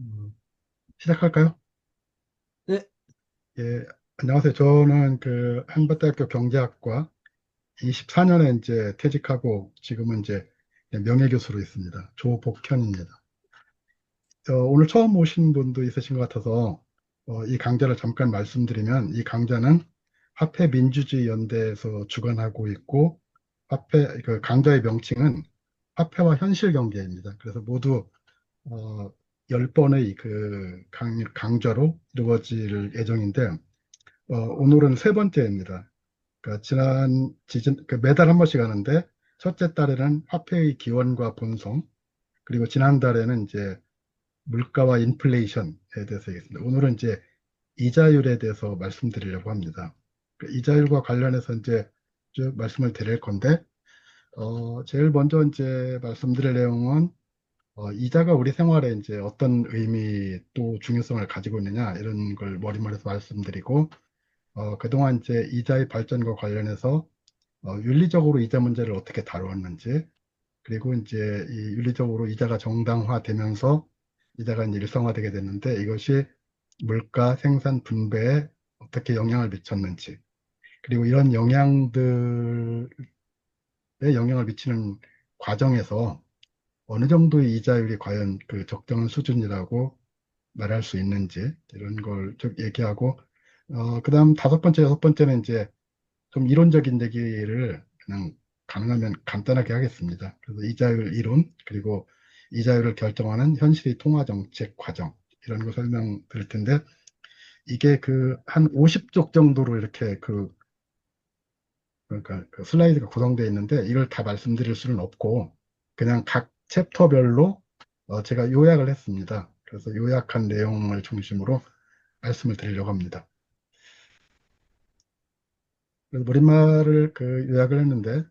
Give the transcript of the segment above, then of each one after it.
음, 시작할까요? 네, 예, 안녕하세요. 저는 그 한밭대학교 경제학과 24년에 이제 퇴직하고 지금은 이제 명예교수로 있습니다. 조복현입니다. 오늘 처음 오신 분도 있으신 것 같아서 이 강좌를 잠깐 말씀드리면 이 강좌는 화폐민주주의 연대에서 주관하고 있고 그 강좌의 명칭은 화폐와 현실 경제입니다. 그래서 모두 어, 10번의 그 강좌로 이루어질 예정인데 오늘은 세 번째입니다. 그러니까 그 매달 한 번씩 하는데 첫째 달에는 화폐의 기원과 본성, 그리고 지난달에는 이제 물가와 인플레이션에 대해서 얘기했습니다. 오늘은 이제 이자율에 대해서 말씀드리려고 합니다. 그 이자율과 관련해서 이제 쭉 말씀을 드릴 건데, 제일 먼저 이제 말씀드릴 내용은 이자가 우리 생활에 이제 어떤 의미 또 중요성을 가지고 있느냐 이런 걸 머리말에서 말씀드리고, 그동안 이제 이자의 발전과 관련해서 윤리적으로 이자 문제를 어떻게 다루었는지, 그리고 이제 이 윤리적으로 이자가 정당화되면서 이자가 이제 일상화되게 됐는데 이것이 물가 생산 분배에 어떻게 영향을 미쳤는지, 그리고 이런 영향들에 영향을 미치는 과정에서 어느 정도의 이자율이 과연 그 적정한 수준이라고 말할 수 있는지 이런 걸 좀 얘기하고, 그다음 다섯 번째, 여섯 번째는 이제 좀 이론적인 얘기를 그냥 가능하면 간단하게 하겠습니다. 그래서 이자율 이론, 그리고 이자율을 결정하는 현실의 통화 정책 과정, 이런 거 설명드릴 텐데, 이게 그 한 50쪽 정도로 이렇게 그러니까 그 슬라이드가 구성되어 있는데, 이걸 다 말씀드릴 수는 없고, 그냥 각 챕터별로 제가 요약을 했습니다. 그래서 요약한 내용을 중심으로 말씀을 드리려고 합니다. 그래서 머릿말을 그 요약을 했는데,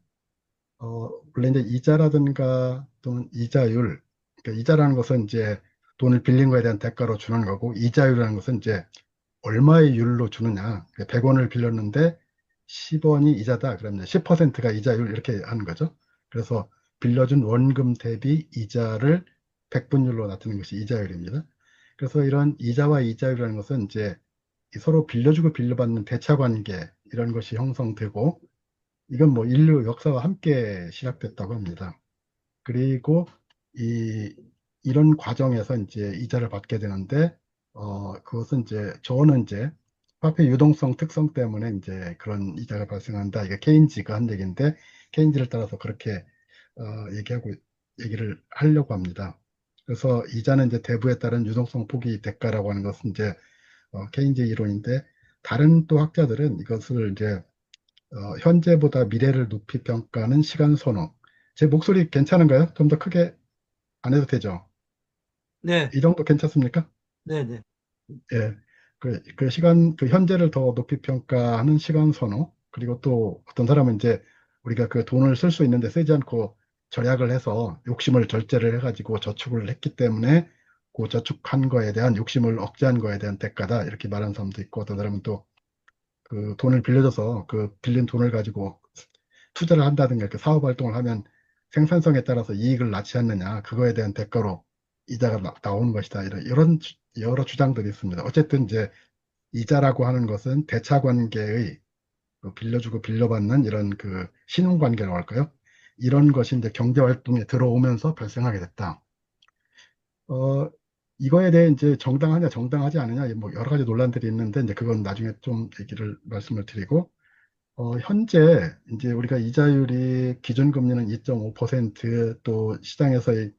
원래 이제 이자라든가 또는 이자율, 그러니까 이자라는 것은 이제 돈을 빌린 거에 대한 대가로 주는 거고, 이자율이라는 것은 이제 얼마의 율로 주느냐. 100원을 빌렸는데 10원이 이자다. 그러면 10%가 이자율 이렇게 하는 거죠. 그래서 빌려준 원금 대비 이자를 100분율로 나타내는 것이 이자율입니다. 그래서 이런 이자와 이자율이라는 것은 이제 서로 빌려주고 빌려받는 대차 관계 이런 것이 형성되고, 이건 뭐 인류 역사와 함께 시작됐다고 합니다. 그리고 이 이런 과정에서 이제 이자를 받게 되는데, 그것은 이제 저는 이제 화폐 유동성 특성 때문에 이제 그런 이자가 발생한다. 이게 케인즈가 한 얘기인데, 케인즈를 따라서 그렇게 얘기하고 얘기를 하려고 합니다. 그래서 이자는 이제 대부에 따른 유동성 포기 대가라고 하는 것은 이제 케인즈 이론인데, 다른 또 학자들은 이것을 이제 현재보다 미래를 높이 평가하는 시간 선호. 제 목소리 괜찮은가요? 좀 더 크게 안 해도 되죠? 네, 이 정도 괜찮습니까? 네, 네. 예. 그 시간, 그 현재를 더 높이 평가하는 시간 선호. 그리고 또 어떤 사람은 이제 우리가 그 돈을 쓸 수 있는데 쓰지 않고 절약을 해서 욕심을 절제를 해가지고 저축을 했기 때문에 그 저축한 거에 대한 욕심을 억제한 거에 대한 대가다. 이렇게 말하는 사람도 있고, 어떤 사람은 또 그 돈을 빌려줘서 그 빌린 돈을 가지고 투자를 한다든가 이렇게 사업 활동을 하면 생산성에 따라서 이익을 낳지 않느냐, 그거에 대한 대가로 이자가 나오는 것이다, 이런 여러 주장들이 있습니다. 어쨌든 이제 이자라고 하는 것은 대차 관계의 그 빌려주고 빌려받는 이런 그 신용관계라고 할까요? 이런 것이 이제 경제 활동에 들어오면서 발생하게 됐다. 어, 이거에 대해 이제 정당하냐 정당하지 않느냐 뭐 여러 가지 논란들이 있는데, 이제 그건 나중에 좀 얘기를 말씀을 드리고, 현재 이제 우리가 이자율이 기준금리는 2.5%, 또 시장에서의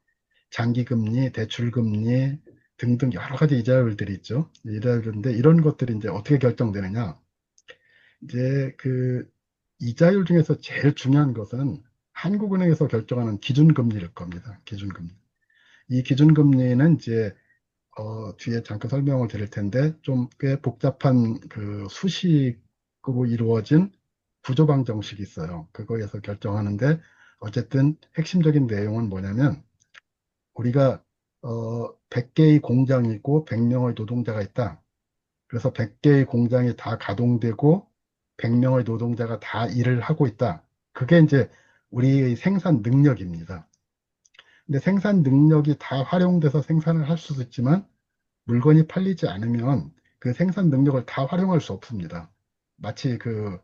장기금리, 대출금리 등등 여러 가지 이자율들이 있죠. 이자율인데 이런 것들이 이제 어떻게 결정되느냐. 이제 그 이자율 중에서 제일 중요한 것은 한국은행에서 결정하는 기준금리일 겁니다. 기준금리. 이 기준금리는 이제 뒤에 잠깐 설명을 드릴 텐데, 좀 꽤 복잡한 그 수식으로 이루어진 구조방 정식이 있어요. 그거에서 결정하는데, 어쨌든 핵심적인 내용은 뭐냐면, 우리가 100개의 공장이고 100명의 노동자가 있다. 그래서 100개의 공장이 다 가동되고 100명의 노동자가 다 일을 하고 있다. 그게 이제 우리의 생산 능력입니다. 근데 생산 능력이 다 활용돼서 생산을 할 수도 있지만 물건이 팔리지 않으면 그 생산 능력을 다 활용할 수 없습니다. 마치 그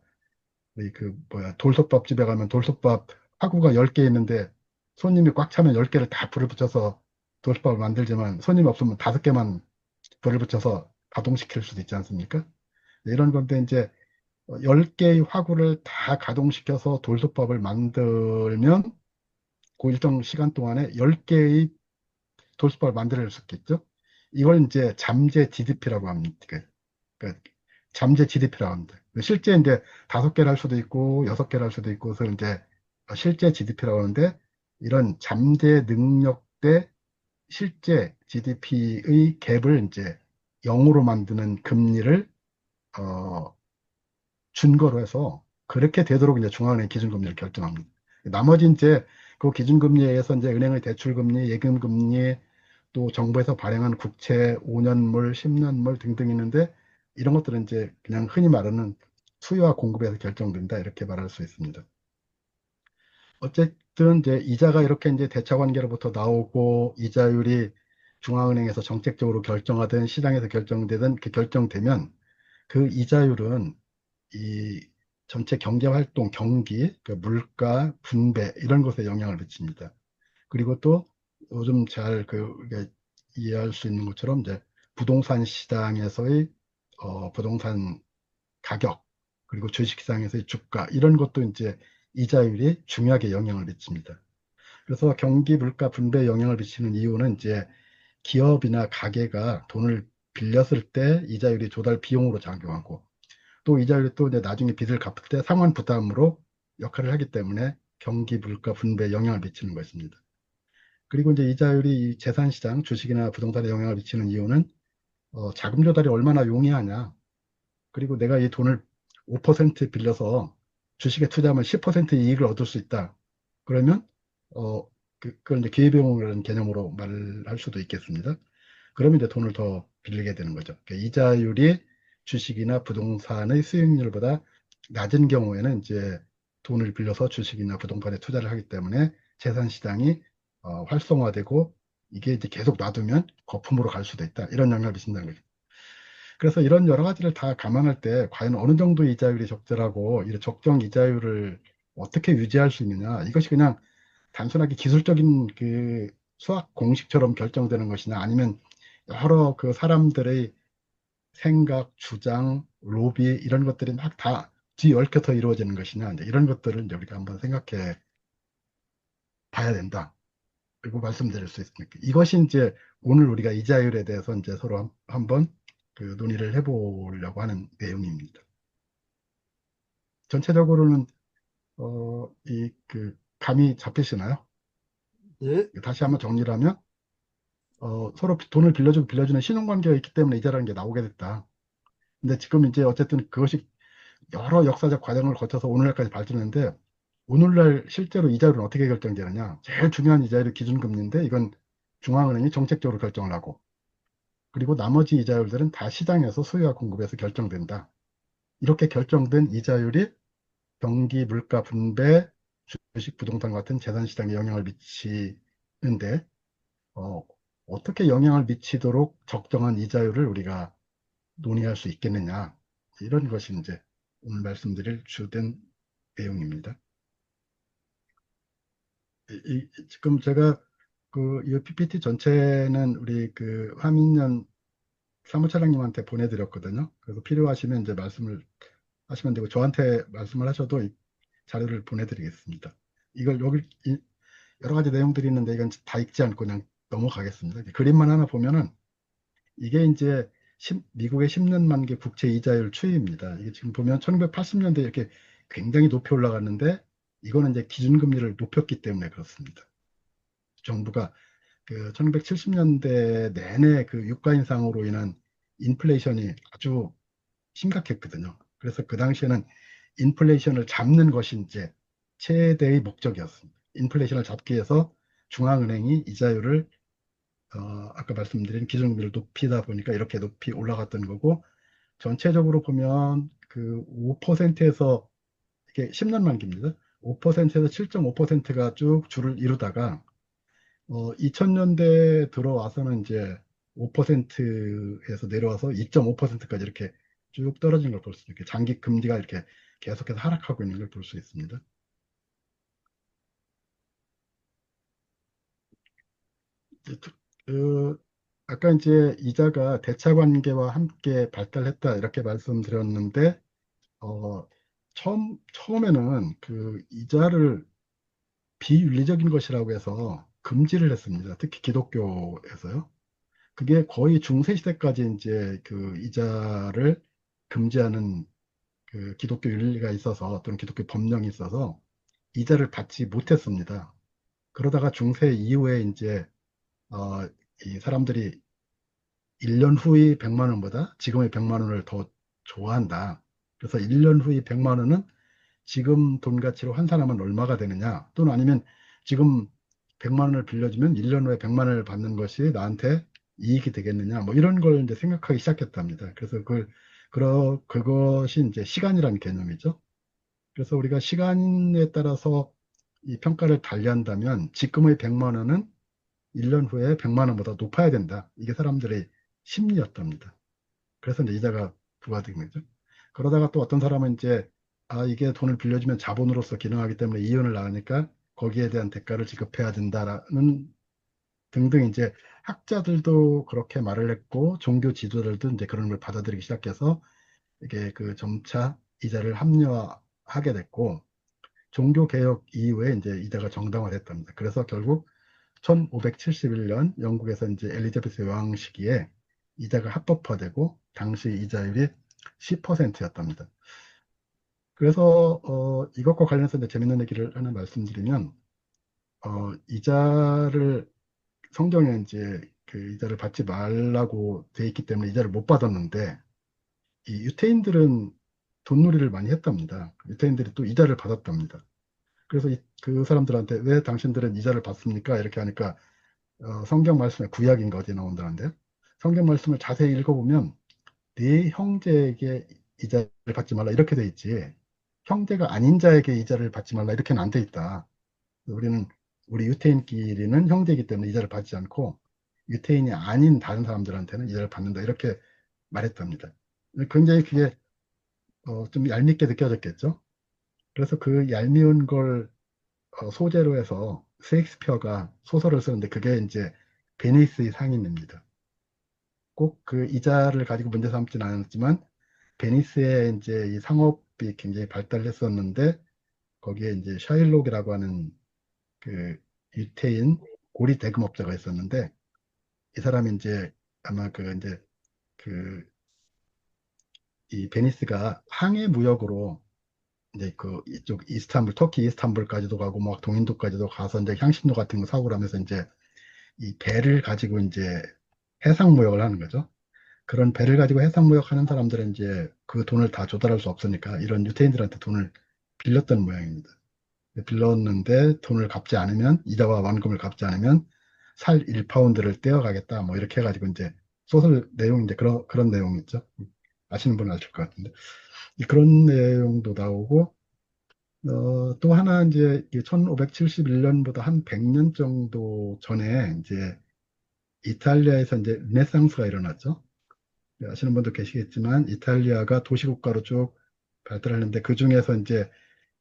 뭐야, 돌솥밥집에 가면 돌솥밥 화구가 10개 있는데 손님이 꽉 차면 10개를 다 불을 붙여서 돌솥밥을 만들지만 손님이 없으면 5개만 불을 붙여서 가동시킬 수도 있지 않습니까? 이런 건데 이제 10개의 화구를 다 가동시켜서 돌솥밥을 만들면 그 일정 시간 동안에 10개의 돌솥밥을 만들 수 있겠죠? 이걸 이제 잠재 GDP라고 합니다. 그 잠재 GDP라고 합니다. 실제 이제 5개를 할 수도 있고 6개를 할 수도 있고 그래서 이제 실제 GDP라고 하는데 이런 잠재 능력 대 실제 GDP의 갭을 이제 0으로 만드는 금리를 어, 준거로 해서 그렇게 되도록 이제 중앙은행 기준금리를 결정합니다. 나머지 이제 그 기준금리에 의해서 이제 은행의 대출금리, 예금금리, 또 정부에서 발행한 국채, 5년물, 10년물 등등 있는데 이런 것들은 이제 그냥 흔히 말하는 수요와 공급에서 결정된다 이렇게 말할 수 있습니다. 어쨌든 이제 이자가 이렇게 이제 대차 관계로부터 나오고 이자율이 중앙은행에서 정책적으로 결정하든 시장에서 결정되든 그 결정되면 그 이자율은 이 전체 경제 활동, 경기, 그 물가, 분배 이런 것에 영향을 미칩니다. 그리고 또 요즘 잘 이해할 수 있는 것처럼 이제 부동산 시장에서의 부동산 가격 그리고 주식시장에서의 주가 이런 것도 이제 이자율이 중요하게 영향을 미칩니다. 그래서 경기 물가 분배에 영향을 미치는 이유는 이제 기업이나 가게가 돈을 빌렸을 때 이자율이 조달 비용으로 작용하고 또 이자율이 또 이제 나중에 빚을 갚을 때 상환 부담으로 역할을 하기 때문에 경기 물가 분배에 영향을 미치는 것입니다. 그리고 이제 이자율이 이 재산시장, 주식이나 부동산에 영향을 미치는 이유는 자금 조달이 얼마나 용이하냐. 그리고 내가 이 돈을 5% 빌려서 주식에 투자하면 10% 이익을 얻을 수 있다. 그러면 그걸 이제 기회비용이라는 개념으로 말할 수도 있겠습니다. 그러면 이제 돈을 더 빌리게 되는 거죠. 그러니까 이자율이 주식이나 부동산의 수익률보다 낮은 경우에는 이제 돈을 빌려서 주식이나 부동산에 투자를 하기 때문에 재산 시장이 활성화되고 이게 이제 계속 놔두면 거품으로 갈 수도 있다. 이런 영향을 미친다는 거죠. 그래서 이런 여러 가지를 다 감안할 때 과연 어느 정도 이자율이 적절하고 이 적정 이자율을 어떻게 유지할 수 있느냐. 이것이 그냥 단순하게 기술적인 그 수학 공식처럼 결정되는 것이냐 아니면 여러 그 사람들의 생각, 주장, 로비 이런 것들이 막 다 뒤얽혀서 이루어지는 것이냐 이제 이런 것들을 이제 우리가 한번 생각해 봐야 된다. 그리고 말씀드릴 수 있습니다. 이것이 이제 오늘 우리가 이자율에 대해서 이제 서로 한번 그 논의를 해보려고 하는 내용입니다. 전체적으로는 이 그 감이 잡히시나요? 네, 다시 한번 정리를 하면 서로 돈을 빌려주고 빌려주는 신용관계가 있기 때문에 이자라는 게 나오게 됐다. 근데 지금 이제 어쨌든 그것이 여러 역사적 과정을 거쳐서 오늘날까지 발전했는데 오늘날 실제로 이자율은 어떻게 결정되느냐? 제일 중요한 이자율이 기준금리인데 이건 중앙은행이 정책적으로 결정을 하고 그리고 나머지 이자율들은 다 시장에서 수요와 공급에서 결정된다. 이렇게 결정된 이자율이 경기, 물가 분배, 주식, 부동산 같은 재산 시장에 영향을 미치는데 어, 어떻게 영향을 미치도록 적정한 이자율을 우리가 논의할 수 있겠느냐. 이런 것이 이제 오늘 말씀드릴 주된 내용입니다. 지금 제가 이 PPT 전체는 우리 그 화민년 사무차장님한테 보내드렸거든요. 그래서 필요하시면 이제 말씀을 하시면 되고 저한테 말씀을 하셔도 이 자료를 보내드리겠습니다. 이걸 여기 여러 가지 내용들이 있는데 이건 다 읽지 않고 그냥 넘어가겠습니다. 그림만 하나 보면은 이게 이제 미국의 10년 만기 국채 이자율 추이입니다. 이게 지금 보면 1980년대 이렇게 굉장히 높이 올라갔는데 이거는 이제 기준금리를 높였기 때문에 그렇습니다. 정부가 그 1970년대 내내 그 유가 인상으로 인한 인플레이션이 아주 심각했거든요. 그래서 그 당시에는 인플레이션을 잡는 것이 이제 최대의 목적이었습니다. 인플레이션을 잡기 위해서 중앙은행이 이자율을 아까 말씀드린 기준금리를 높이다 보니까 이렇게 높이 올라갔던 거고 전체적으로 보면 그 5%에서 이게 10년 만기입니다. 5%에서 7.5%가 쭉 줄을 이루다가 2000년대 들어와서는 이제 5%에서 내려와서 2.5%까지 이렇게 쭉 떨어진 걸 볼 수 있게 장기 금리가 이렇게 계속해서 하락하고 있는 걸 볼 수 있습니다. 이제 그 아까 이제 이자가 대차 관계와 함께 발달했다 이렇게 말씀드렸는데 어, 처음에는 그 이자를 비윤리적인 것이라고 해서 금지를 했습니다. 특히 기독교에서요. 그게 거의 중세 시대까지 이제 그 이자를 금지하는 그 기독교 윤리가 있어서 또는 기독교 법령이 있어서 이자를 받지 못했습니다. 그러다가 중세 이후에 이제 어, 이 사람들이 1년 후의 100만 원보다 지금의 100만 원을 더 좋아한다. 그래서 1년 후의 100만 원은 지금 돈 가치로 환산하면 얼마가 되느냐, 또는 아니면 지금 100만 원을 빌려주면 1년 후에 100만 원을 받는 것이 나한테 이익이 되겠느냐, 뭐 이런 걸 이제 생각하기 시작했답니다. 그래서 그것이 이제 시간이라는 개념이죠. 그래서 우리가 시간에 따라서 이 평가를 달리한다면 지금의 100만 원은 1년 후에 100만 원보다 높아야 된다. 이게 사람들의 심리였답니다. 그래서 이제 이자가 부과된 거죠. 그러다가 또 어떤 사람은 이제 이게 돈을 빌려주면 자본으로서 기능하기 때문에 이윤을 낳으니까 거기에 대한 대가를 지급해야 된다라는 등등 이제 학자들도 그렇게 말을 했고 종교 지도자들도 이제 그런 걸 받아들이기 시작해서 이게 그 점차 이자를 합리화하게 됐고 종교 개혁 이후에 이제 이자가 정당화됐답니다. 그래서 결국 1571년 영국에서 이제 엘리자베스 여왕 시기에 이자가 합법화되고 당시 이자율이 10%였답니다. 그래서 이것과 관련해서 이제 재밌는 얘기를 하나 말씀드리면 이자를 성경에 이제 그 이자를 받지 말라고 돼 있기 때문에 이자를 못 받았는데 이 유태인들은 돈놀이를 많이 했답니다. 유태인들이 또 이자를 받았답니다. 그래서 그 사람들한테 왜 당신들은 이자를 받습니까? 이렇게 하니까 성경 말씀에 구약인가 어디에 나온다는데 성경 말씀을 자세히 읽어보면 네 형제에게 이자를 받지 말라 이렇게 돼 있지 형제가 아닌 자에게 이자를 받지 말라 이렇게는 안 돼 있다. 우리는 우리 유태인끼리는 형제이기 때문에 이자를 받지 않고 유태인이 아닌 다른 사람들한테는 이자를 받는다 이렇게 말했답니다. 굉장히 그게 좀 얄밉게 느껴졌겠죠. 그래서 그 얄미운 걸 소재로 해서 셰익스피어가 소설을 쓰는데 그게 이제 베니스의 상인입니다. 꼭 그 이자를 가지고 문제 삼지는 않았지만 베니스의 이제 이 상업이 굉장히 발달했었는데 거기에 이제 샤일록이라고 하는 그 유태인 고리 대금업자가 있었는데 이 사람이 이제 아마 그 이제 그 이 베니스가 항해 무역으로 이제 그 이쪽 이스탄불 터키 이스탄불까지도 가고 막 동인도까지도 가서 이제 향신료 같은 거 사고 하면서 이제 이 배를 가지고 이제 해상 무역을 하는 거죠. 그런 배를 가지고 해상 무역하는 사람들은 이제 그 돈을 다 조달할 수 없으니까 이런 유태인들한테 돈을 빌렸던 모양입니다. 빌렸는데 돈을 갚지 않으면 이자와 완금을 갚지 않으면 살 1파운드를 떼어가겠다 뭐 이렇게 해가지고 이제 소설 내용인데 그런 내용이 있죠. 아시는 분은 아실 것 같은데 그런 내용도 나오고 또 하나 이제 1571년보다 한 100년 정도 전에 이제 이탈리아에서 이제 르네상스가 일어났죠. 아시는 분도 계시겠지만 이탈리아가 도시국가로 쭉 발달하는데 그 중에서 이제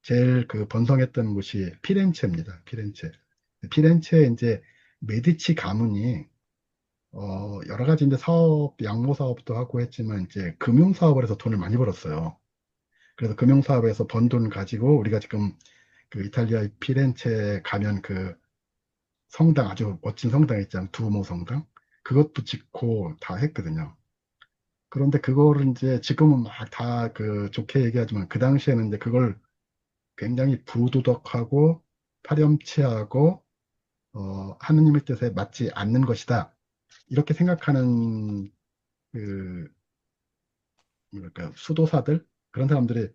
제일 그 번성했던 곳이 피렌체입니다. 피렌체. 피렌체에 이제 메디치 가문이 여러 가지 이제 사업, 양모 사업도 하고 했지만 이제 금융 사업을 해서 돈을 많이 벌었어요. 그래서 금융 사업에서 번 돈 가지고 우리가 지금 그 이탈리아의 피렌체에 가면 그 성당 아주 멋진 성당 있잖아요. 두오모 성당. 그것도 짓고 다 했거든요. 그런데 그거를 이제 지금은 막 다 그 좋게 얘기하지만 그 당시에는 이제 그걸 굉장히 부도덕하고 파렴치하고 하느님의 뜻에 맞지 않는 것이다. 이렇게 생각하는 그 뭐랄까 수도사들 그런 사람들이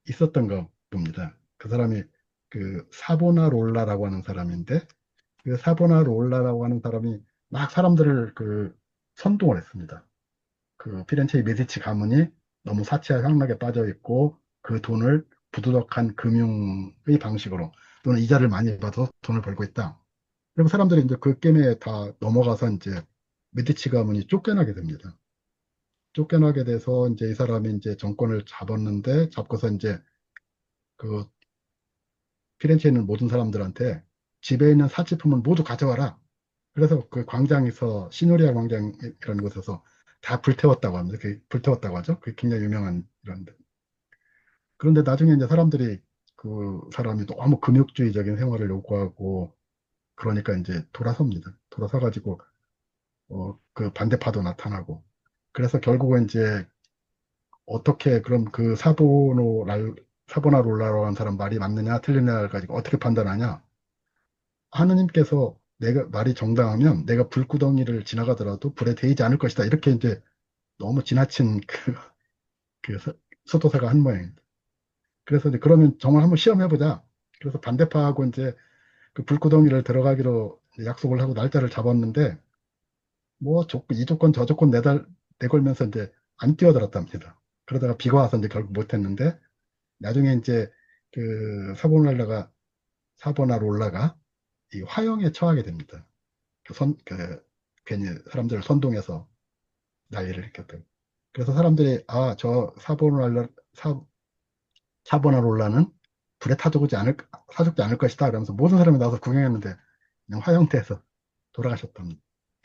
있었던 거 봅니다. 그 사람이 그 사보나롤라라고 하는 사람인데 그 사보나롤라라고 하는 사람이 막 사람들을 그 선동을 했습니다. 그 피렌체의 메디치 가문이 너무 사치와 향락에 빠져 있고 그 돈을 부도덕한 금융의 방식으로 또는 이자를 많이 받아서 돈을 벌고 있다. 그리고 사람들이 이제 그 게임에 다 넘어가서 이제 메디치 가문이 쫓겨나게 됩니다. 쫓겨나게 돼서 이제 이 사람이 이제 정권을 잡았는데 잡고서 이제 그 피렌체에 있는 모든 사람들한테 집에 있는 사치품은 모두 가져와라. 그래서 그 광장에서 시노리아 광장이라는 곳에서 다 불태웠다고 합니다. 그 불태웠다고 하죠. 그 굉장히 유명한 이런 데. 그런데 나중에 이제 사람들이 그 사람이 너무 금욕주의적인 생활을 요구하고 그러니까 이제 돌아섭니다. 돌아서가지고 그 반대파도 나타나고 그래서 결국은 이제 어떻게 그럼 그 사보나롤라라는 사람 말이 맞느냐 틀리냐를 가지고 어떻게 판단하냐? 하느님께서 내가 말이 정당하면 내가 불구덩이를 지나가더라도 불에 데이지 않을 것이다. 이렇게 이제 너무 지나친 그 서도사가 한 모양입니다. 그래서 이제 그러면 정말 한번 시험해보자. 그래서 반대파하고 이제 그 불구덩이를 들어가기로 약속을 하고 날짜를 잡았는데 뭐 이 조건 저 조건 내걸면서 이제 안 뛰어들었답니다. 그러다가 비가 와서 이제 결국 못했는데 나중에 이제 그 사보나롤라가 이 화형에 처하게 됩니다. 괜히 사람들을 선동해서 난리를 일으켰던. 그래서 사람들이, 아, 사보나롤라는 불에 타죽지 않을 것이다. 그러면서 모든 사람이 나와서 구경했는데, 그냥 화형태에서 돌아가셨답니다.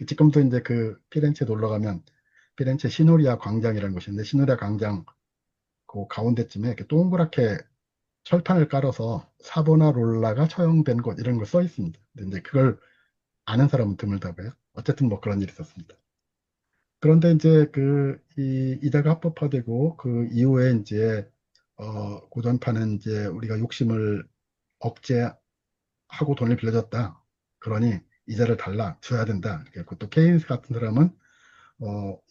지금도 이제 그 피렌체 놀러 가면, 피렌체 시노리아 광장이라는 곳인데, 시노리아 광장 그 가운데쯤에 이렇게 동그랗게 철판을 깔아서 사보나롤라가 처형된 곳 이런 거 써 있습니다. 근데 이제 그걸 아는 사람은 드물다고요. 어쨌든 뭐 그런 일이 있었습니다. 그런데 이제 이자가 합법화되고 그 이후에 이제 고전파는 이제 우리가 욕심을 억제하고 돈을 빌려줬다. 그러니 이자를 달라 줘야 된다. 그리고 또 케인스 같은 사람은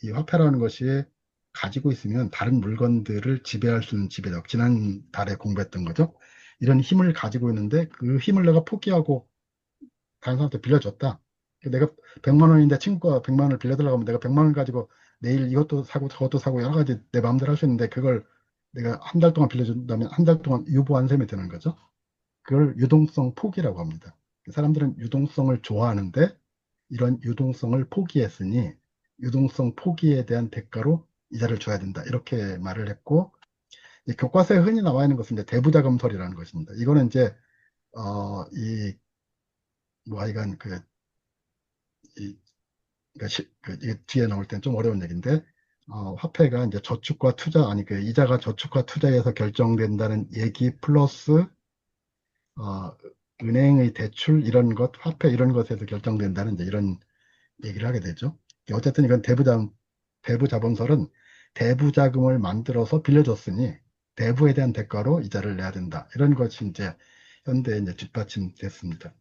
이 화폐라는 것이 가지고 있으면 다른 물건들을 지배할 수 있는 지배력. 지난 달에 공부했던 거죠. 이런 힘을 가지고 있는데 그 힘을 내가 포기하고 다른 사람한테 빌려줬다. 내가 100만 원인데 친구가 100만 원을 빌려달라고 하면 내가 100만 원 가지고 내일 이것도 사고 저것도 사고 여러 가지 내 마음대로 할 수 있는데 그걸 내가 한 달 동안 빌려준다면 한 달 동안 유보한 셈이 되는 거죠. 그걸 유동성 포기라고 합니다. 사람들은 유동성을 좋아하는데 이런 유동성을 포기했으니 유동성 포기에 대한 대가로 이자를 줘야 된다. 이렇게 말을 했고 이 교과서에 흔히 나와 있는 것은 이제 대부자금설이라는 것입니다. 이거는 이제 뭐 하여간 이 그러니까 이게 뒤에 나올 땐 좀 어려운 얘기인데, 화폐가 이제 저축과 투자, 아니, 그 이자가 저축과 투자에서 결정된다는 얘기 플러스, 어, 은행의 대출 이런 것, 화폐 이런 것에서 결정된다는 이제 이런 얘기를 하게 되죠. 어쨌든 이건 대부자본설은 대부자금을 만들어서 빌려줬으니 대부에 대한 대가로 이자를 내야 된다. 이런 것이 이제 현대에 이제 뒷받침됐습니다.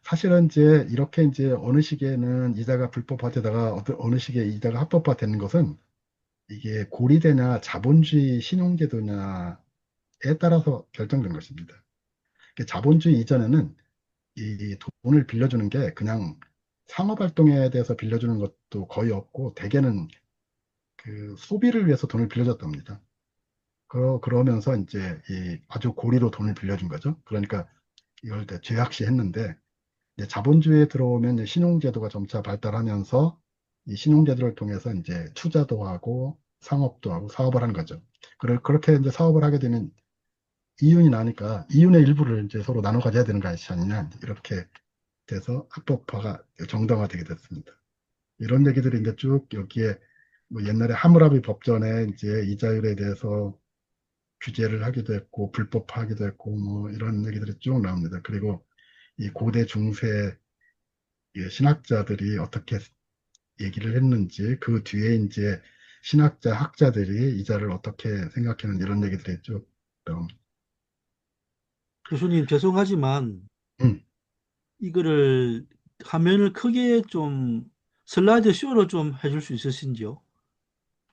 사실은 이제 이렇게 이제 어느 시기에는 이자가 불법화되다가 어느 시기에 이자가 합법화되는 것은 이게 고리되냐 자본주의 신용제도냐에 따라서 결정된 것입니다. 자본주의 이전에는 이 돈을 빌려주는 게 그냥 상업활동에 대해서 빌려주는 것도 거의 없고 대개는 그 소비를 위해서 돈을 빌려줬답니다. 그러면서 이제 이 아주 고리로 돈을 빌려준 거죠. 그러니까 이걸 이제 죄악시했는데 이제 자본주의에 들어오면 이제 신용제도가 점차 발달하면서 이 신용제도를 통해서 이제 투자도 하고 상업도 하고 사업을 하는 거죠. 그렇게 이제 사업을 하게 되면 이윤이 나니까 이윤의 일부를 이제 서로 나눠 가져야 되는 거 아니냐. 이렇게 돼서 합법화가 정당화되게 됐습니다. 이런 얘기들이 이제 쭉 여기에 뭐 옛날에 하무라비 법전에 이제 이자율에 대해서 규제를 하기도 했고 불법화하기도 했고 뭐 이런 얘기들이 쭉 나옵니다. 그리고 이 고대 중세 신학자들이 어떻게 얘기를 했는지 그 뒤에 이제 신학자, 학자들이 이자를 어떻게 생각하는 이런 얘기들이 쭉 나옵니다. 교수님, 죄송하지만 음, 이거를 화면을 크게 좀 슬라이드 쇼로 좀 해줄 수 있으신지요?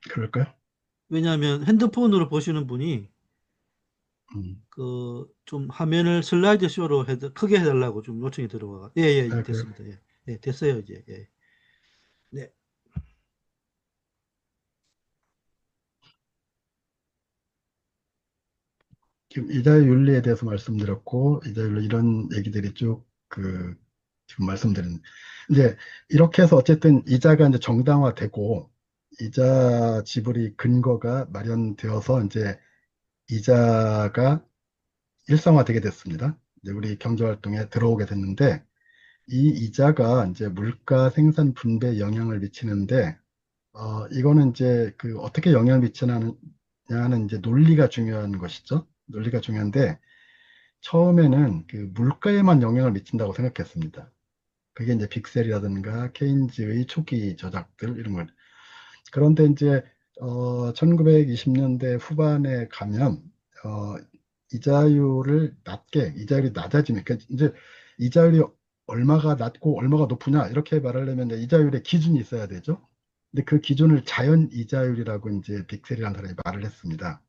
그럴까요? 왜냐하면 핸드폰으로 보시는 분이 음, 그 좀 화면을 슬라이드 쇼로 크게 해달라고 좀 요청이 들어와. 예, 예, 이제 그래요. 됐습니다. 예, 예, 됐어요, 이제. 예. 네. 지금 이자율리에 대해서 말씀드렸고, 이자율리 이런 얘기들이 쭉 지금 말씀드린. 이제 이렇게 해서 어쨌든 이자가 이제 정당화되고 이자 지불이 근거가 마련되어서 이제 이자가 일상화되게 됐습니다. 이제 우리 경제활동에 들어오게 됐는데 이 이자가 이제 물가 생산 분배에 영향을 미치는데 이거는 이제 그 어떻게 영향을 미치냐는 이제 논리가 중요한 것이죠. 논리가 중요한데 처음에는 그 물가에만 영향을 미친다고 생각했습니다. 그게 이제 빅셀이라든가 케인즈의 초기 저작들 이런 걸. 그런데 이제 1920년대 후반에 가면 어, 이자율을 낮게 이자율이 낮아지면 그러니까 이제 이자율이 얼마가 낮고 얼마가 높으냐 이렇게 말하려면 이제 이자율의 기준이 있어야 되죠. 근데 그 기준을 자연 이자율이라고 이제 빅셀이라는 사람이 말을 했습니다.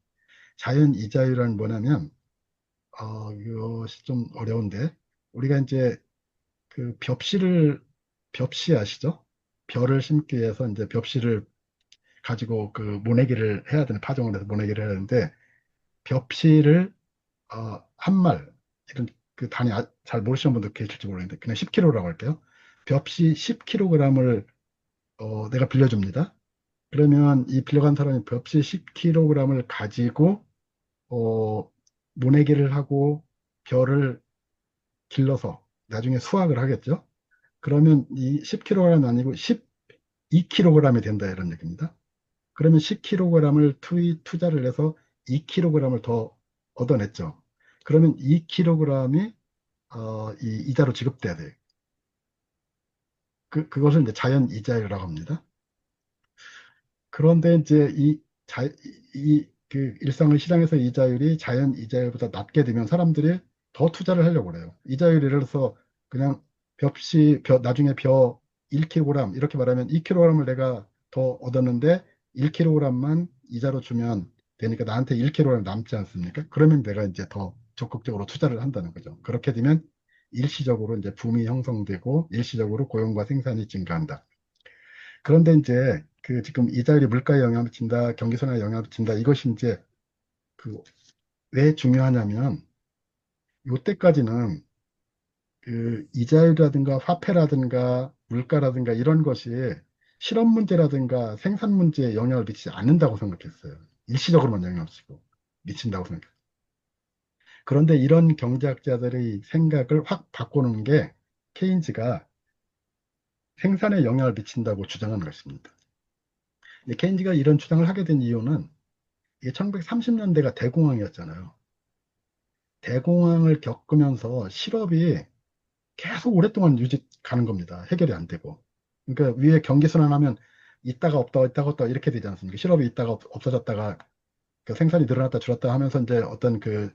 자연 이자율은 뭐냐면 이것이 좀 어려운데 우리가 이제 그 벽시 아시죠? 벼를 심기 위해서 이제 벽시를 가지고 그 모내기를 해야 되는 파종을 해서 모내기를 해야 되는데 벽시를 한 말, 이런 그 단위 잘 모르시는 분들 계실지 모르겠는데 그냥 10kg라고 할게요. 벽시 10kg을 내가 빌려줍니다. 그러면 이 빌려간 사람이 벽시 10kg을 가지고 어, 모내기를 하고 벼를 길러서 나중에 수확을 하겠죠. 그러면 이 10kg은 아니고 12kg이 된다 이런 얘기입니다. 그러면 10kg을 투자를 해서 2kg을 더 얻어냈죠. 그러면 2kg이 이 이자로 지급돼야 돼요. 그것을 이제 자연 이자율이라고 합니다. 그런데 이제 그 일상의 시장에서 이자율이 자연 이자율보다 낮게 되면 사람들이 더 투자를 하려고 그래요. 이자율 예를 들어서 그냥 나중에 벼 1kg 이렇게 말하면 2kg을 내가 더 얻었는데 1kg만 이자로 주면 되니까 나한테 1kg 남지 않습니까? 그러면 내가 이제 더 적극적으로 투자를 한다는 거죠. 그렇게 되면 일시적으로 이제 붐이 형성되고 일시적으로 고용과 생산이 증가한다. 그런데 이제 그 지금 이자율이 물가에 영향을 미친다, 경기 선화에 영향을 미친다. 이것이 이제 그 왜 중요하냐면 이때까지는 그 이자율이라든가 화폐라든가 물가라든가 이런 것이 실업 문제라든가 생산 문제에 영향을 미치지 않는다고 생각했어요. 일시적으로만 영향을 미친다고 생각했어요. 그런데 이런 경제학자들의 생각을 확 바꾸는 게 케인즈가 생산에 영향을 미친다고 주장하는 것입니다. 케인즈가 이런 주장을 하게 된 이유는 이게 1930년대가 대공황이었잖아요. 대공황을 겪으면서 실업이 계속 오랫동안 유지 가는 겁니다. 해결이 안 되고. 그러니까 위에 경기순환하면 있다가 없다, 있다가 없다 이렇게 되지 않습니까? 실업이 있다가 없어졌다가 그 생산이 늘어났다 줄었다 하면서 이제 어떤 그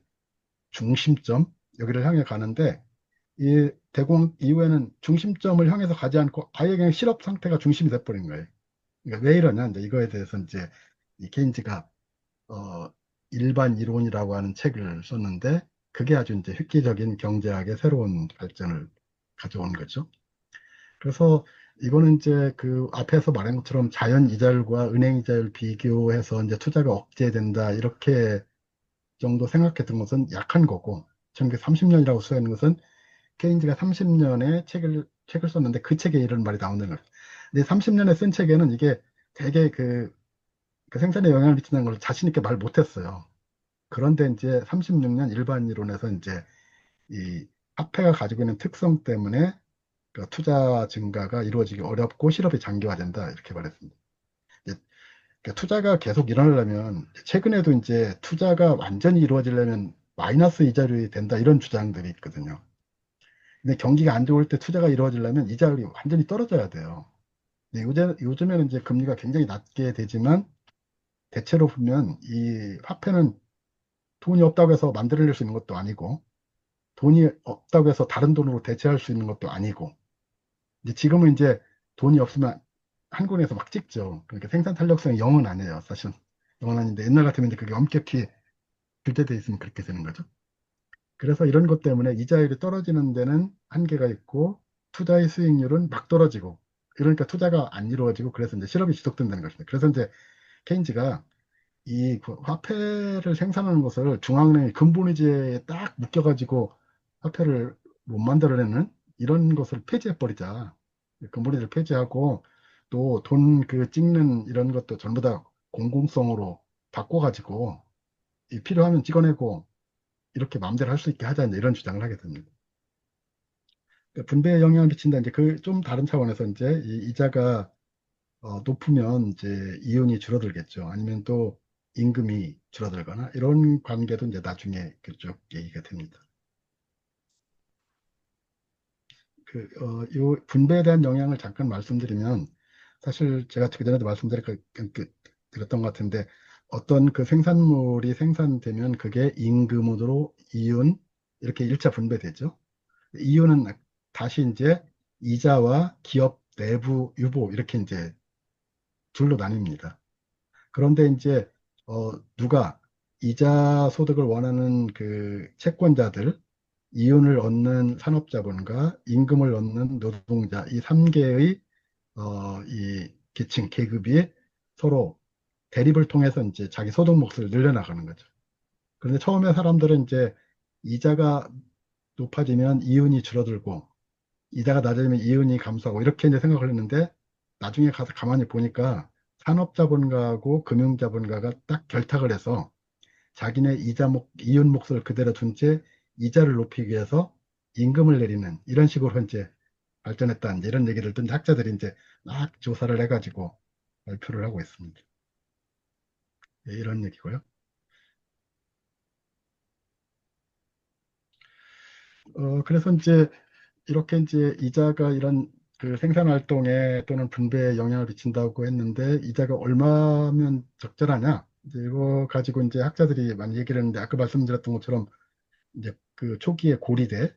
중심점 여기를 향해 가는데 이 대공황 이후에는 중심점을 향해서 가지 않고 아예 그냥 실업 상태가 중심이 돼버린 거예요. 그러니까 왜 이러냐 이제 이거에 대해서 이제 이 케인즈가 어, 일반 이론이라고 하는 책을 썼는데 그게 아주 이제 획기적인 경제학의 새로운 발전을 가져온 거죠. 그래서 이거는 이제 그 앞에서 말한 것처럼 자연 이자율과 은행 이자율 비교해서 이제 투자가 억제된다 이렇게 정도 생각했던 것은 약한 거고 1930년이라고 쓰여있는 것은 케인즈가 30년에 책을 썼는데 그 책에 이런 말이 나오는 거예요. 근데 30년에 쓴 책에는 이게 되게 그 생산에 영향을 미치는 걸 자신 있게 말 못했어요. 그런데 이제 36년 일반 이론에서 이제 이 화폐가 가지고 있는 특성 때문에 그 투자 증가가 이루어지기 어렵고 실업이 장기화된다 이렇게 말했습니다. 이제 그 투자가 계속 일어나려면 최근에도 이제 투자가 완전히 이루어지려면 마이너스 이자율이 된다 이런 주장들이 있거든요. 근데 경기가 안 좋을 때 투자가 이루어지려면 이자율이 완전히 떨어져야 돼요. 근데 요즘에는 이제 금리가 굉장히 낮게 되지만 대체로 보면 이 화폐는 돈이 없다고 해서 만들어낼 수 있는 것도 아니고 돈이 없다고 해서 다른 돈으로 대체할 수 있는 것도 아니고 이제 지금은 이제 돈이 없으면 한국에서 막 찍죠. 그러니까 생산 탄력성이 0은 아니에요. 사실 0은 아닌데 옛날 같으면 이제 그게 엄격히 규제돼 있으면 그렇게 되는 거죠. 그래서 이런 것 때문에 이자율이 떨어지는 데는 한계가 있고 투자의 수익률은 막 떨어지고 그러니까 투자가 안 이루어지고 그래서 이제 실업이 지속된다는 것입니다. 그래서 이제 케인즈가 이 화폐를 생산하는 것을 중앙은행의 근본위제에 딱 묶여가지고 화폐를 못 만들어내는 이런 것을 폐지해버리자. 금분위를 폐지하고 또 돈 그 찍는 이런 것도 전부 다 공공성으로 바꿔가지고 필요하면 찍어내고 이렇게 마음대로 할 수 있게 하자 이제 이런 주장을 하게 됩니다. 그러니까 분배에 영향을 미친다 이제 그 좀 다른 차원에서 이제 이 이자가 높으면 이제 이윤이 줄어들겠죠. 아니면 또 임금이 줄어들거나 이런 관계도 이제 나중에 그쪽 얘기가 됩니다. 요 분배에 대한 영향을 잠깐 말씀드리면 사실 제가 그전에도 드렸던 것 같은데 어떤 그 생산물이 생산되면 그게 임금으로 이윤 이렇게 일차 분배되죠. 이윤은 다시 이제 이자와 기업 내부 유보 이렇게 이제 둘로 나뉩니다. 그런데 이제 누가 이자 소득을 원하는 그 채권자들, 이윤을 얻는 산업자본과 임금을 얻는 노동자 이 3개의 이 계층 계급이 서로 대립을 통해서 이제 자기 소득 몫을 늘려나가는 거죠. 그런데 처음에 사람들은 이제 이자가 높아지면 이윤이 줄어들고 이자가 낮아지면 이윤이 감소하고 이렇게 이제 생각을 했는데 나중에 가서 가만히 보니까 산업자본가하고 금융자본가가 딱 결탁을 해서 자기네 이윤 몫을 그대로 둔 채 이자를 높이기 위해서 임금을 내리는 이런 식으로 이제 발전했다. 이제 이런 얘기를 듣는 학자들이 이제 막 조사를 해가지고 발표를 하고 있습니다. 예, 이런 얘기고요. 그래서 이제 이렇게 이제 이자가 이런 그 생산 활동에 또는 분배에 영향을 미친다고 했는데 이자가 얼마면 적절하냐? 이제 이거 가지고 이제 학자들이 많이 얘기를 했는데 아까 말씀드렸던 것처럼 이제 그 초기에 고리대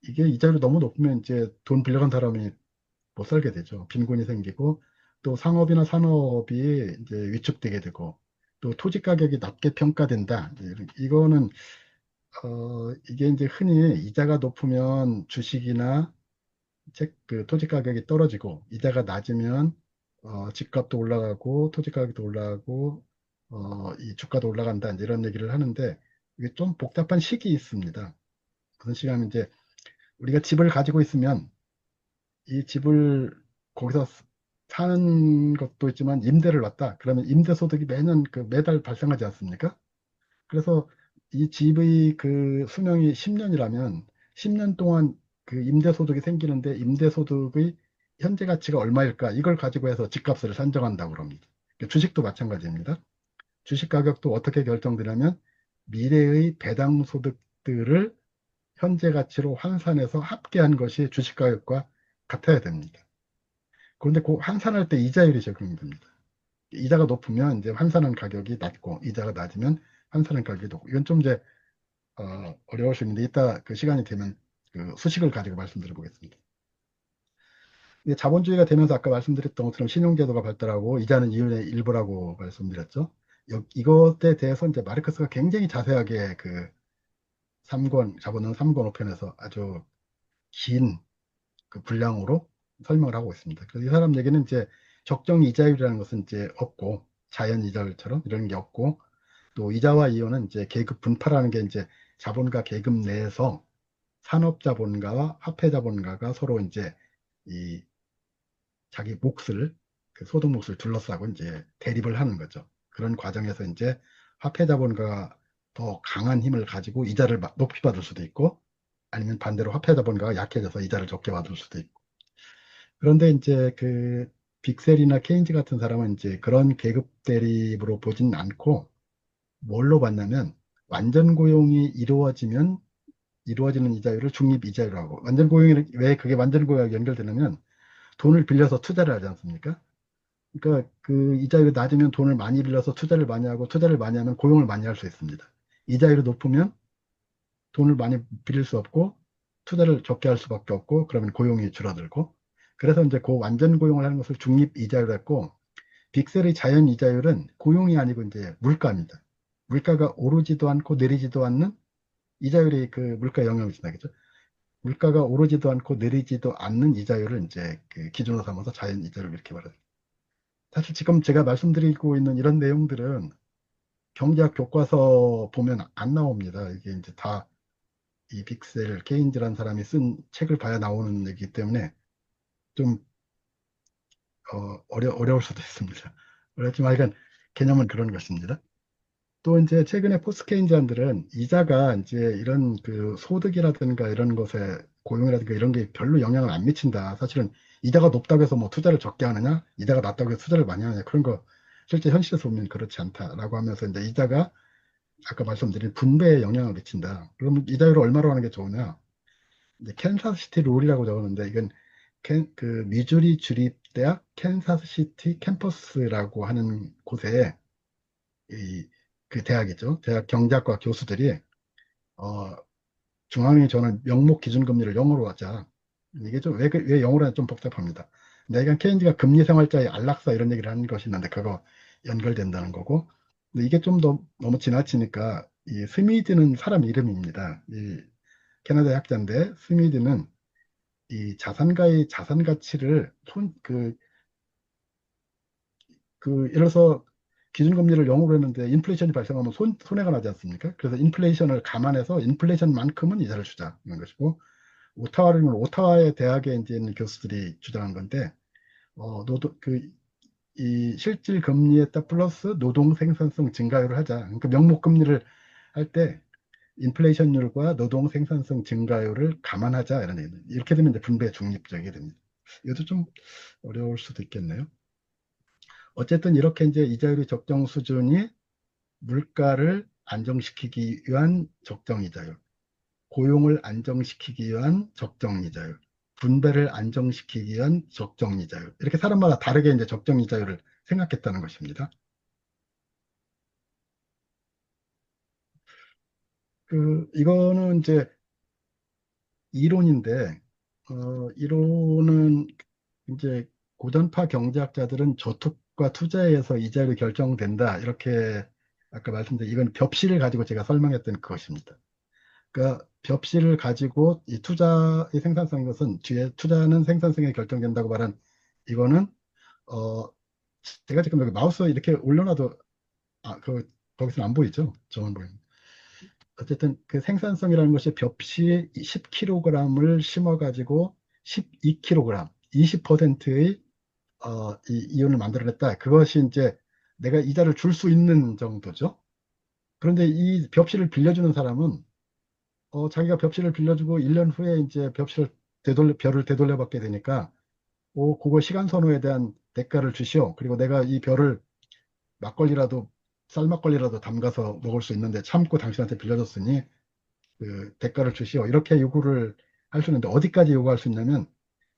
이게 이자율이 너무 높으면 이제 돈 빌려간 사람이 못 살게 되죠. 빈곤이 생기고 또 상업이나 산업이 이제 위축되게 되고 또 토지 가격이 낮게 평가된다. 이거는 이게 이제 흔히 이자가 높으면 주식이나 그 토지 가격이 떨어지고 이자가 낮으면 집값도 올라가고 토지 가격도 올라가고 이 주가도 올라간다 이제 이런 얘기를 하는데 이게 좀 복잡한 식이 있습니다. 무슨 식이냐면 이제 우리가 집을 가지고 있으면 이 집을 거기서 사는 것도 있지만 임대를 놨다. 그러면 임대 소득이 매년 그 매달 발생하지 않습니까? 그래서 이 집의 그 수명이 10년이라면 10년 동안 그 임대 소득이 생기는데 임대 소득의 현재 가치가 얼마일까? 이걸 가지고 해서 집값을 산정한다고 합니다. 주식도 마찬가지입니다. 주식 가격도 어떻게 결정되냐면 미래의 배당 소득들을 현재 가치로 환산해서 합계한 것이 주식 가격과 같아야 됩니다. 그런데 그 환산할 때 이자율이 적용이 됩니다. 이자가 높으면 이제 환산한 가격이 낮고 이자가 낮으면 환산한 가격이 높고 이건 좀 이제 어려울 수 있는데 이따 그 시간이 되면 그 수식을 가지고 말씀드려 보겠습니다. 근데 자본주의가 되면서 아까 말씀드렸던 것처럼 신용제도가 발달하고 이자는 이윤의 일부라고 말씀드렸죠. 이것에 대해서 이제 마르크스가 굉장히 자세하게 그 3권, 자본론 3권 5편에서 아주 긴 그 분량으로 설명을 하고 있습니다. 그래서 이 사람 얘기는 이제 적정 이자율이라는 것은 이제 없고 자연 이자율처럼 이런 게 없고 또 이자와 이윤은 이제 계급 분파라는 게 이제 자본가 계급 내에서 산업자본가와 화폐자본가가 서로 이제 이 자기 몫을 그 소득 몫을 둘러싸고 이제 대립을 하는 거죠. 그런 과정에서 이제 화폐자본가가 더 강한 힘을 가지고 이자를 높이 받을 수도 있고 아니면 반대로 화폐자본가가 약해져서 이자를 적게 받을 수도 있고 그런데 이제 그 빅셀이나 케인즈 같은 사람은 이제 그런 계급 대립으로 보진 않고 뭘로 봤냐면 완전 고용이 이루어지면 이루어지는 이자율을 중립 이자율이라고 완전 고용이 왜 그게 완전 고용과 연결되냐면 돈을 빌려서 투자를 하지 않습니까? 그러니까 그 이자율이 낮으면 돈을 많이 빌려서 투자를 많이 하고 투자를 많이 하면 고용을 많이 할 수 있습니다. 이자율이 높으면 돈을 많이 빌릴 수 없고 투자를 적게 할 수밖에 없고 그러면 고용이 줄어들고 그래서 이제 그 완전 고용을 하는 것을 중립 이자율로 했고 빅셀의 자연 이자율은 고용이 아니고 이제 물가입니다. 물가가 오르지도 않고 내리지도 않는 이자율이 그 물가 영향을 준다겠죠. 물가가 오르지도 않고 내리지도 않는 이자율을 이제 그 기준으로 삼아서 자연 이자율 이렇게 말해요. 사실 지금 제가 말씀드리고 있는 이런 내용들은 경제학 교과서 보면 안 나옵니다. 이게 이제 다 이 빅셀 케인즈라는 사람이 쓴 책을 봐야 나오는 얘기이기 때문에 좀 어려울 수도 있습니다. 어렵지만 하여간 개념은 그런 것입니다. 또 이제 최근에 포스트 케인즈안들은 이자가 이제 이런 그 소득이라든가 이런 것에 고용이라든가 이런 게 별로 영향을 안 미친다. 사실은 이자가 높다고 해서 뭐 투자를 적게 하느냐, 이자가 낮다고 해서 투자를 많이 하느냐, 그런 거 실제 현실에서 보면 그렇지 않다라고 하면서 이제 이자가 아까 말씀드린 분배에 영향을 미친다. 그러면 이자율을 얼마로 하는 게 좋으냐? 이제 캔사스시티 룰이라고 적었는데 이건 그 미주리 주립대학 캔사스시티 캠퍼스라고 하는 곳에 이 그 대학이죠. 대학 경제학과 교수들이 어, 중앙은행이 저는 명목 기준금리를 0으로 하자. 이게 좀 왜 0으로 하냐 좀 복잡합니다. 내가 케인즈가 금리 생활자의 안락사 이런 얘기를 하는 것이 있는데 그거 연결된다는 거고. 근데 이게 좀 너무 지나치니까 이 스미드는 사람 이름입니다. 이 캐나다 학자인데 스미드는 이 자산가의 자산 가치를 예를 들어서 기준금리를 0으로 했는데 인플레이션이 발생하면 손해가 나지 않습니까? 그래서 인플레이션을 감안해서 인플레이션만큼은 이자를 주자는 것이고, 오타와의 대학에 이제 있는 교수들이 주장한 건데, 이 실질 금리에다 플러스 노동 생산성 증가율을 하자. 그러니까 명목 금리를 할 때 인플레이션율과 노동 생산성 증가율을 감안하자 이런 얘기입니다. 이렇게 되면 이제 분배 중립적이 됩니다. 이것도 좀 어려울 수도 있겠네요. 어쨌든 이렇게 이제 이자율의 적정 수준이 물가를 안정시키기 위한 적정 이자율, 고용을 안정시키기 위한 적정 이자율, 분배를 안정시키기 위한 적정 이자율. 이렇게 사람마다 다르게 이제 적정 이자율을 생각했다는 것입니다. 이거는 이제 이론인데, 이론은 이제 고전파 경제학자들은 저축과 투자에 의해서 이자율이 결정된다. 이렇게 아까 말씀드린 이건 벽시를 가지고 제가 설명했던 그것입니다. 그러니까 벽시를 가지고 이 투자의 생산성인 것은 뒤에 투자는 생산성에 결정된다고 말한 이거는 어 제가 지금 여기 마우스 이렇게 올려놔도 거기서는 안 보이죠? 저만 보입니다. 어쨌든 그 생산성이라는 것이 벽시 10kg을 심어가지고 12kg, 20%의 이 이윤을 만들어냈다. 그것이 이제 내가 이자를 줄 수 있는 정도죠. 그런데 이 벽시를 빌려주는 사람은 자기가 벽시를 빌려주고 1년 후에 이제 벼를 되돌려받게 되니까 그거 시간 선호에 대한 대가를 주시오. 그리고 내가 이 벼를 막걸리라도 쌀막걸리라도 담가서 먹을 수 있는데 참고 당신한테 빌려줬으니 그 대가를 주시오. 이렇게 요구를 할 수 있는데 어디까지 요구할 수 있냐면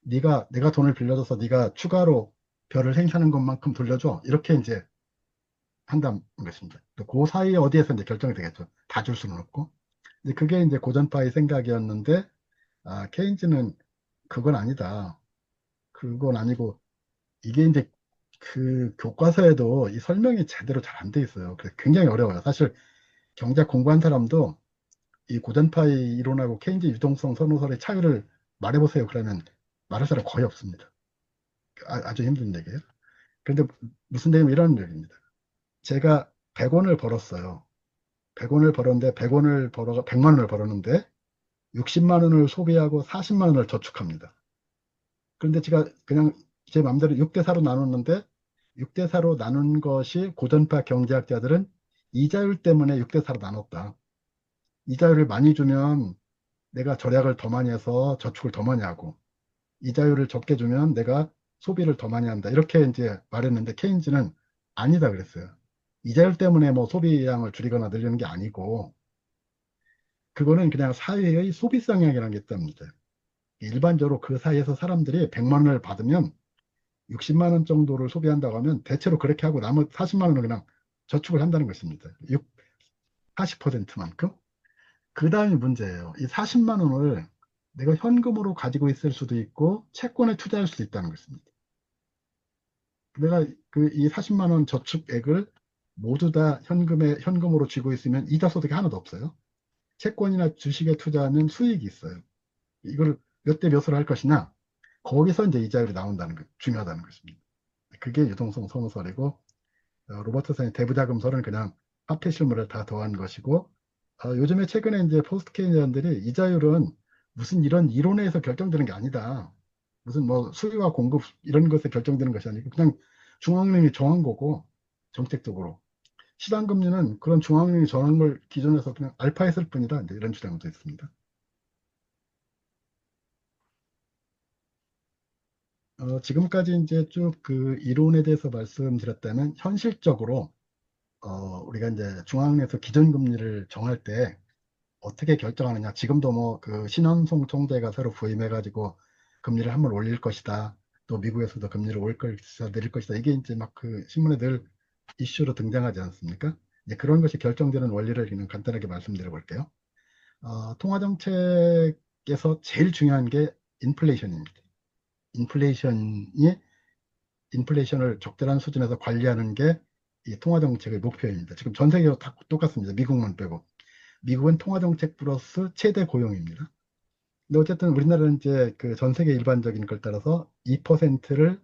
내가 돈을 빌려줘서 네가 추가로 벼를 생산한 것만큼 돌려줘. 이렇게 이제 한다는 것입니다. 또 그 사이에 어디에서 이제 결정이 되겠죠. 다 줄 수는 없고. 근데 그게 이제 고전파의 생각이었는데 케인즈는 그건 아니다. 그건 아니고 이게 이제 그 교과서에도 이 설명이 제대로 잘 안 돼 있어요. 그래서 굉장히 어려워요. 사실 경제학 공부한 사람도 이 고전파의 이론하고 케인즈 유동성 선호설의 차이를 말해보세요. 그러면 말할 사람 거의 없습니다. 아주 힘든 얘기예요. 그런데 무슨 얘기냐면 이런 얘기입니다. 제가 100원을 벌었어요. 100원을 벌었는데 100만 원을 벌었는데 60만 원을 소비하고 40만 원을 저축합니다. 그런데 제가 그냥 제 마음대로 6대 4로 나눴는데 6대 4로 나눈 것이 고전파 경제학자들은 이자율 때문에 6대 4로 나눴다. 이자율을 많이 주면 내가 절약을 더 많이 해서 저축을 더 많이 하고 이자율을 적게 주면 내가 소비를 더 많이 한다. 이렇게 이제 말했는데 케인즈는 아니다 그랬어요. 이자율 때문에 뭐 소비량을 줄이거나 늘리는 게 아니고 그거는 그냥 사회의 소비 성향이라는 게 있답니다. 일반적으로 그 사이에서 사람들이 100만 원을 받으면 60만 원 정도를 소비한다고 하면 대체로 그렇게 하고 나머지 40만 원을 그냥 저축을 한다는 것입니다. 40%만큼. 그 다음이 문제예요. 이 40만 원을 내가 현금으로 가지고 있을 수도 있고 채권에 투자할 수도 있다는 것입니다. 내가 이 40만 원 저축액을 모두 다 현금으로 쥐고 있으면 이자 소득이 하나도 없어요. 채권이나 주식에 투자하는 수익이 있어요. 이걸 몇 대 몇으로 할 것이냐? 거기서 이제 이자율이 나온다는 거, 중요하다는 것입니다. 그게 유동성 선호설이고, 로버트슨의 대부자금설은 그냥 화폐 실물을 다 더한 것이고, 요즘에 최근에 이제 포스트 케이니언들이 이자율은 무슨 이런 이론에서 결정되는 게 아니다. 무슨 뭐 수요와 공급 이런 것에 결정되는 것이 아니고 그냥 중앙은행이 정한 거고 정책적으로. 시장금리는 그런 중앙은행이 정한 걸 기준해서 그냥 알파했을 뿐이다. 이제 이런 주장도 있습니다. 지금까지 이제 쭉 그 이론에 대해서 말씀드렸다면 현실적으로 우리가 이제 중앙은행에서 기준금리를 정할 때 어떻게 결정하느냐. 지금도 뭐 그 신현송 총재가 새로 부임해가지고 금리를 한번 올릴 것이다. 또 미국에서도 금리를 올릴 것이다, 내릴 것이다. 이게 이제 막 그 신문에 늘 이슈로 등장하지 않습니까? 이제 그런 것이 결정되는 원리를 그냥 간단하게 말씀드려 볼게요. 통화정책에서 제일 중요한 게 인플레이션입니다. 인플레이션이 인플레이션을 적절한 수준에서 관리하는 게 이 통화정책의 목표입니다. 지금 전 세계가 다 똑같습니다. 미국만 빼고. 미국은 통화정책 플러스 최대 고용입니다. 근데 어쨌든 우리나라는 이제 그 전 세계 일반적인 걸 따라서 2%로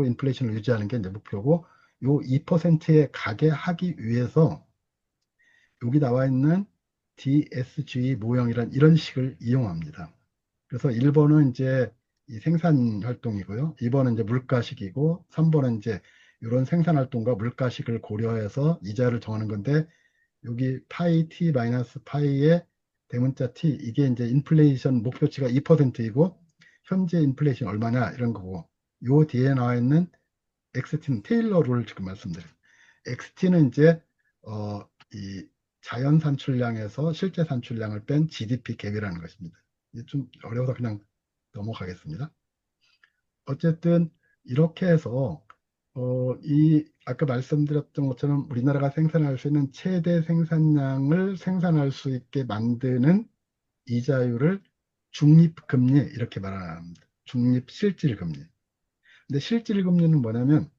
인플레이션을 유지하는 게 이제 목표고, 요 2%에 가게 하기 위해서 여기 나와 있는 DSG 모형이란 이런 식을 이용합니다. 그래서 1번은 이제 이 생산 활동이고요. 2번은 이제 물가식이고, 3번은 이제 이런 생산 활동과 물가식을 고려해서 이자를 정하는 건데, 여기 파이 t 마이너스 파이의 대문자 t 이게 이제 인플레이션 목표치가 2%이고 현재 인플레이션 얼마냐 이런 거고, 요 뒤에 나와 있는 XT는 테일러 룰 지금 말씀드려요. XT는 이제 이 자연 산출량에서 실제 산출량을 뺀 GDP 갭이라는 것입니다. 이게 좀 어려워서 그냥 넘어가겠습니다. 어쨌든 이렇게 해서 이 아까 말씀드렸던 것처럼 우리나라가 생산할 수 있는 최대 생산량을 생산할 수 있게 만드는 이자율을 중립금리 이렇게 말합니다. 중립실질금리. 근데 실질금리는 뭐냐면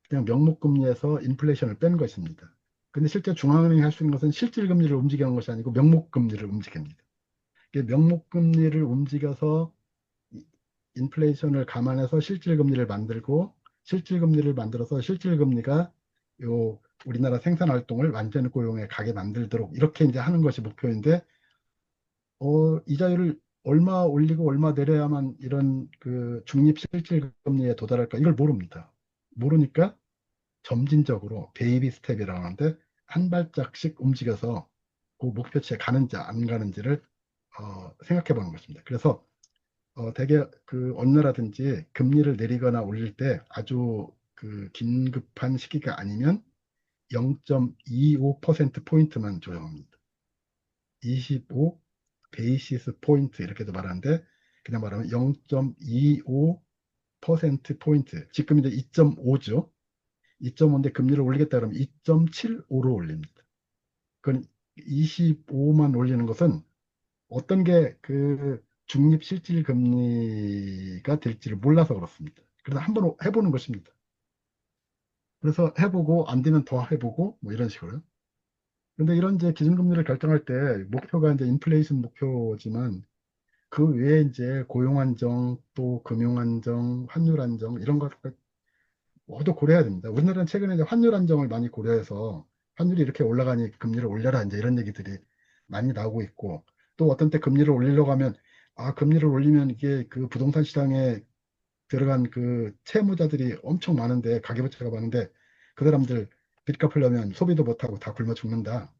그냥 명목금리에서 인플레이션을 뺀 것입니다. 근데 실제 중앙은행이 할 수 있는 것은 실질금리를 움직이는 것이 아니고 명목금리를 움직입니다. 이게 명목금리를 움직여서 인플레이션을 감안해서 실질금리를 만들고, 실질금리를 만들어서 실질금리가 요 우리나라 생산활동을 완전 고용에 가게 만들도록 이렇게 이제 하는 것이 목표인데, 이자율을 얼마 올리고 얼마 내려야만 이런 그 중립 실질금리에 도달할까 이걸 모릅니다. 모르니까 점진적으로 베이비 스텝이라고 하는데 한 발짝씩 움직여서 그 목표치에 가는지 안 가는지를 생각해 보는 것입니다. 그래서 대개 그 어느 나라든지 금리를 내리거나 올릴 때 아주 그 긴급한 시기가 아니면 0.25% 포인트만 조정합니다. 25 베이시스 포인트 이렇게도 말하는데 그냥 말하면 0.25% 포인트. 지금 이제 2.5죠. 2.5인데 금리를 올리겠다 그러면 2.75로 올립니다. 그건 25만 올리는 것은 어떤 게 그 중립 실질 금리가 될지를 몰라서 그렇습니다. 그래서 한번 해보는 것입니다. 그래서 해보고 안 되면 더 해보고 뭐 이런 식으로요. 근데 이런 이제 기준금리를 결정할 때 목표가 이제 인플레이션 목표지만 그 외에 이제 고용 안정, 또 금융 안정, 환율 안정 이런 것들 모두 고려해야 됩니다. 우리나라는 최근에 이제 환율 안정을 많이 고려해서 환율이 이렇게 올라가니 금리를 올려라 이제 이런 얘기들이 많이 나오고 있고, 또 어떤 때 금리를 올리려고 하면 금리를 올리면 이게 그 부동산 시장에 들어간 그 채무자들이 엄청 많은데 가계부채가 많은데 그 사람들 빚 갚으려면 소비도 못하고 다 굶어 죽는다.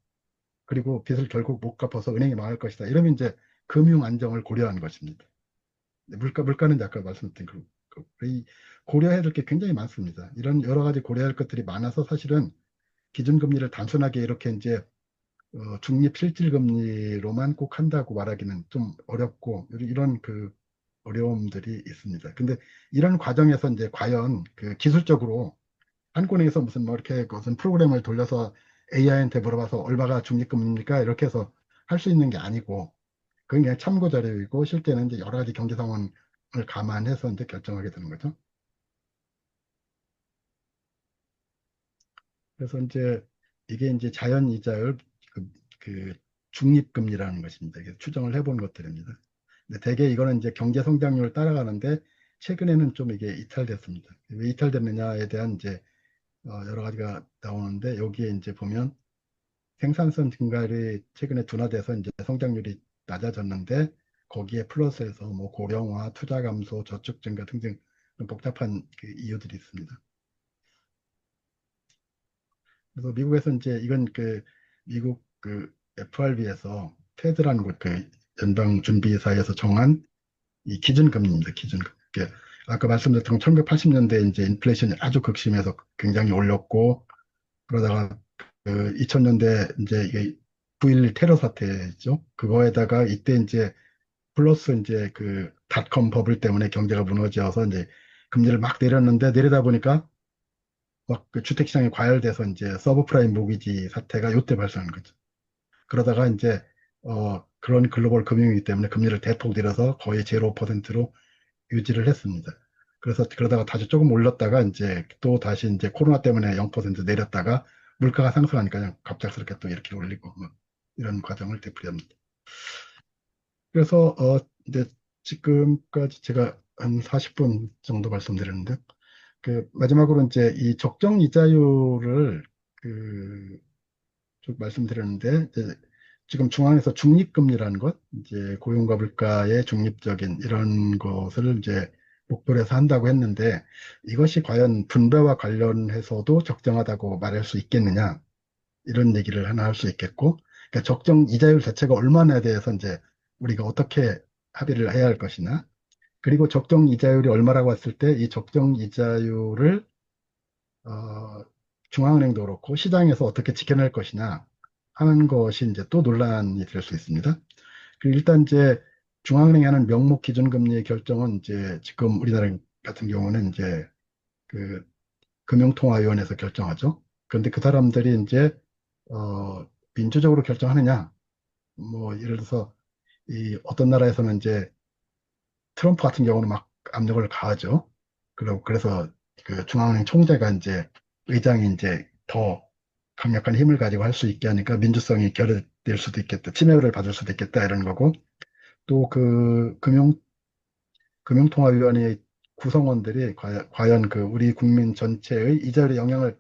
그리고 빚을 결국 못 갚아서 은행이 망할 것이다. 이러면 이제 금융 안정을 고려한 것입니다. 물가는 이제 아까 말씀드린 이 고려해야 될 게 굉장히 많습니다. 이런 여러 가지 고려할 것들이 많아서 사실은 기준금리를 단순하게 이렇게 이제 중립 실질금리로만 꼭 한다고 말하기는 좀 어렵고 이런 그 어려움들이 있습니다. 근데 이런 과정에서 이제 과연 그 기술적으로 한국은행에서 무슨 뭐 이렇게 무슨 프로그램을 돌려서 AI한테 물어봐서 얼마가 중립금리입니까? 이렇게 해서 할 수 있는 게 아니고 그건 그냥 참고 자료이고 실제는 이제 여러 가지 경제 상황을 감안해서 이제 결정하게 되는 거죠. 그래서 이제 이게 이제 자연 이자율 그 중립금리라는 것입니다. 이게 추정을 해본 것들입니다. 근데 대개 이거는 이제 경제 성장률을 따라가는데 최근에는 좀 이게 이탈됐습니다. 왜 이탈됐느냐에 대한 이제 여러 가지가 나오는데 여기에 이제 보면 생산성 증가율이 최근에 둔화돼서 이제 성장률이 낮아졌는데 거기에 플러스해서 뭐 고령화, 투자 감소, 저축 증가 등등 복잡한 그 이유들이 있습니다. 그래서 미국에서 이제 이건 그 미국 그 FRB에서 페드라는 곳그 연방준비사에서 정한 이 기준금리입니다. 기준금. 아까 말씀드렸던 1980년대 이제 인플레이션이 아주 극심해서 굉장히 올렸고 그러다가 그 2000년대 이제 이게 9.11 테러 사태죠. 그거에다가 이때 이제 플러스 이제 그 닷컴 버블 때문에 경제가 무너져서 이제 금리를 막 내렸는데 내리다 보니까 막 그 주택시장이 과열돼서 이제 서브프라임 모기지 사태가 요때 발생한 거죠. 그러다가 이제 그런 글로벌 금융위기 때문에 금리를 대폭 내려서 거의 제로 퍼센트로 유지를 했습니다. 그래서 그러다가 다시 조금 올렸다가 이제 또 다시 이제 코로나 때문에 0% 내렸다가 물가가 상승하니까 그냥 갑작스럽게 또 이렇게 올리고 뭐 이런 과정을 되풀이합니다. 그래서 이제 지금까지 제가 한 40분 정도 말씀드렸는데 그 마지막으로 이제 이 적정 이자율을 그 쭉 말씀드렸는데 이제 지금 중앙에서 중립금리라는 것, 이제 고용과 물가의 중립적인 이런 것을 이제 목표로 해서 한다고 했는데 이것이 과연 분배와 관련해서도 적정하다고 말할 수 있겠느냐 이런 얘기를 하나 할 수 있겠고 그러니까 적정 이자율 자체가 얼마나에 대해서 이제 우리가 어떻게 합의를 해야 할 것이냐 그리고 적정 이자율이 얼마라고 했을 때 이 적정 이자율을 어, 중앙은행도 그렇고 시장에서 어떻게 지켜낼 것이냐 하는 것이 이제 또 논란이 될 수 있습니다. 그리고 일단 이제 중앙은행이 하는 명목 기준금리 결정은 이제 지금 우리나라 같은 경우는 이제 그 금융통화위원회에서 결정하죠. 그런데 그 사람들이 이제 민주적으로 결정하느냐, 뭐 예를 들어서 이 어떤 나라에서는 이제 트럼프 같은 경우는 막 압력을 가하죠. 그래서 그 중앙은행 총재가 이제 의장이 이제 더 강력한 힘을 가지고 할 수 있게 하니까 민주성이 결여될 수도 있겠다. 침해를 받을 수도 있겠다. 이런 거고. 또 그 금융통화위원회 구성원들이 과연 그 우리 국민 전체의 이자율의 영향을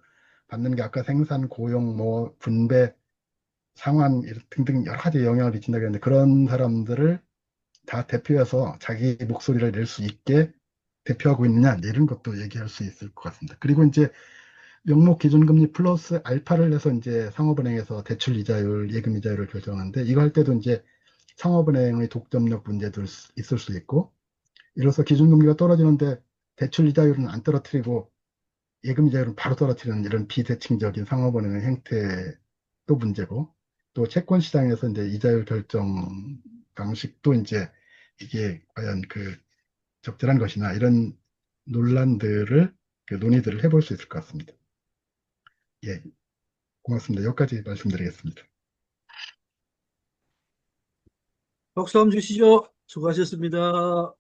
받는 게 아까 생산, 고용, 뭐 분배, 상환 등등 여러 가지 영향을 미친다고 했는데 그런 사람들을 다 대표해서 자기 목소리를 낼 수 있게 대표하고 있느냐 이런 것도 얘기할 수 있을 것 같습니다. 그리고 이제 명목 기준금리 플러스 알파를 내서 이제 상업은행에서 대출 이자율, 예금 이자율을 결정하는데 이거 할 때도 이제 상업은행의 독점력 문제도 있을 수 있고 이로써 기준금리가 떨어지는데 대출 이자율은 안 떨어뜨리고 예금 이자율은 바로 떨어뜨리는 이런 비대칭적인 상업은행의 행태도 문제고 또 채권 시장에서 이제 이자율 결정 방식도 이제 이게 과연 그 적절한 것이나 이런 논란들을 그 논의들을 해볼 수 있을 것 같습니다. 예, 고맙습니다. 여기까지 말씀드리겠습니다. 박수 한번 주시죠. 수고하셨습니다.